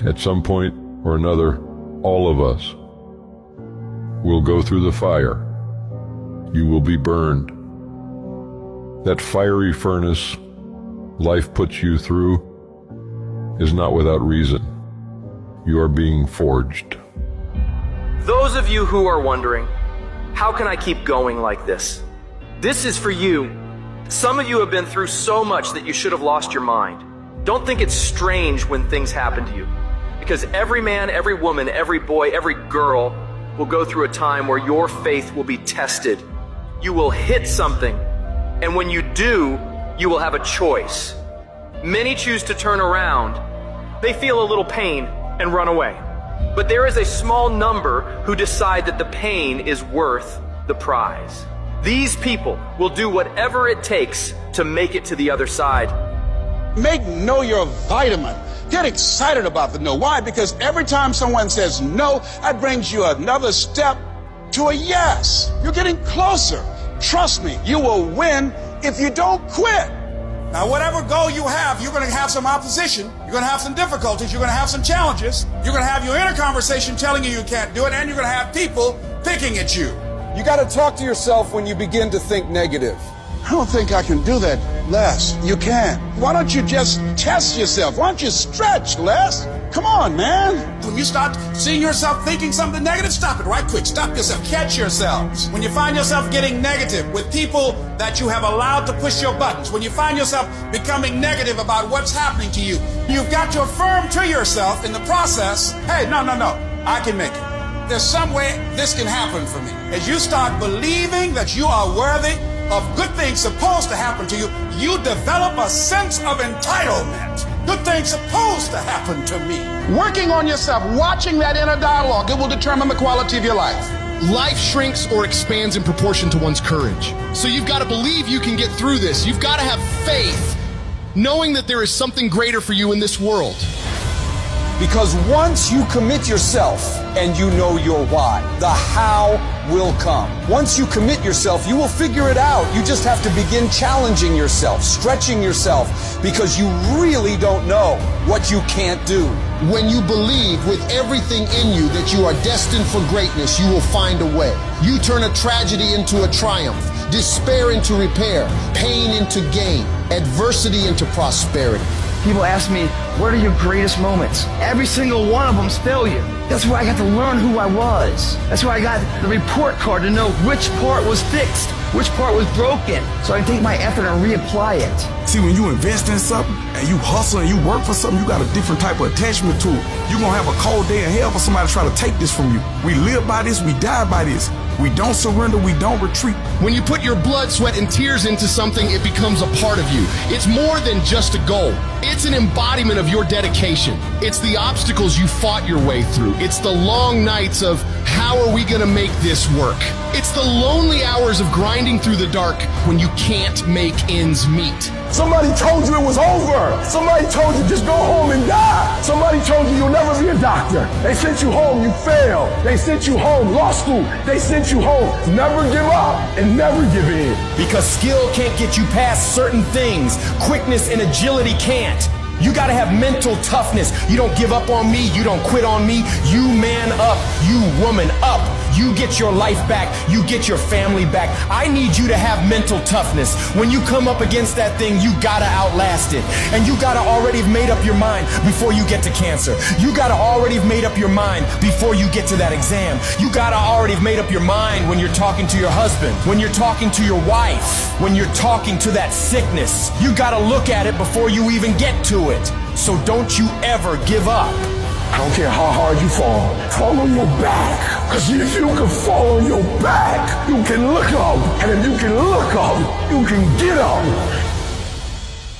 At some point or another, all of us will go through the fire. You will be burned. That fiery furnace life puts you through is not without reason. You are being forged. Those of you who are wondering, how can I keep going like this? This is for you. Some of you have been through so much that you should have lost your mind. Don't think it's strange when things happen to you, because every man, every woman, every boy, every girl will go through a time where your faith will be tested. You will hit something, and when you do, you will have a choice. Many choose to turn around. They feel a little pain and run away. But there is a small number who decide that the pain is worth the prize. These people will do whatever it takes to make it to the other side. Make no your vitamin. Get excited about the no. Why? Because every time someone says no, that brings you another step to a yes. You're getting closer. Trust me, you will win if you don't quit. Now, whatever goal you have, you're going to have some opposition. You're going to have some difficulties. You're going to have some challenges. You're going to have your inner conversation telling you you can't do it, and you're going to have people picking at you. You got to talk to yourself when you begin to think negative. I don't think I can do that, Les. You can. Why don't you just test yourself? Why don't you stretch, Les? Come on, man. When you start seeing yourself thinking something negative, stop it right quick. Stop yourself. Catch yourselves. When you find yourself getting negative with people that you have allowed to push your buttons, when you find yourself becoming negative about what's happening to you, you've got to affirm to yourself in the process, hey, no, I can make it. There's some way this can happen for me. As you start believing that you are worthy of good things supposed to happen to you, you develop a sense of entitlement. Good things supposed to happen to me. Working on yourself, watching that inner dialogue, it will determine the quality of your life. Life shrinks or expands in proportion to one's courage. So you've got to believe you can get through this. You've got to have faith, knowing that there is something greater for you in this world. Because once you commit yourself and you know your why, the how will come. Once you commit yourself, you will figure it out. You just have to begin challenging yourself, stretching yourself, because you really don't know what you can't do. When you believe with everything in you that you are destined for greatness, you will find a way. You turn a tragedy into a triumph, despair into repair, pain into gain, adversity into prosperity. People ask me, what are your greatest moments? Every single one of them's failure. That's where I got to learn who I was. That's where I got the report card to know which part was fixed, which part was broken, so I can take my effort and reapply it. See, when you invest in something and you hustle and you work for something, you got a different type of attachment to it. You're going to have a cold day in hell for somebody to try to take this from you. We live by this, we die by this. We don't surrender, we don't retreat. When you put your blood, sweat, and tears into something, it becomes a part of you. It's more than just a goal. It's an embodiment of your dedication. It's the obstacles you fought your way through. It's the long nights of, how are we gonna make this work? It's the lonely hours of grinding through the dark when you can't make ends meet. Somebody told you it was over. Somebody told you just go home and die. Somebody told you you'll never be a doctor. They sent you home, you failed. They sent you home, law school. They sent you home, never give up and never give in. Because skill can't get you past certain things. Quickness and agility can't. You gotta have mental toughness. You don't give up on me, you don't quit on me. You man up, you woman up. You get your life back, you get your family back. I need you to have mental toughness. When you come up against that thing, you gotta outlast it. And you gotta already have made up your mind before you get to cancer. You gotta already have made up your mind before you get to that exam. You gotta already have made up your mind when you're talking to your husband, when you're talking to your wife, when you're talking to that sickness. You gotta look at it before you even get to it. So don't you ever give up. I don't care how hard you fall on your back. Because if you can fall on your back, you can look up. And if you can look up, you can get up.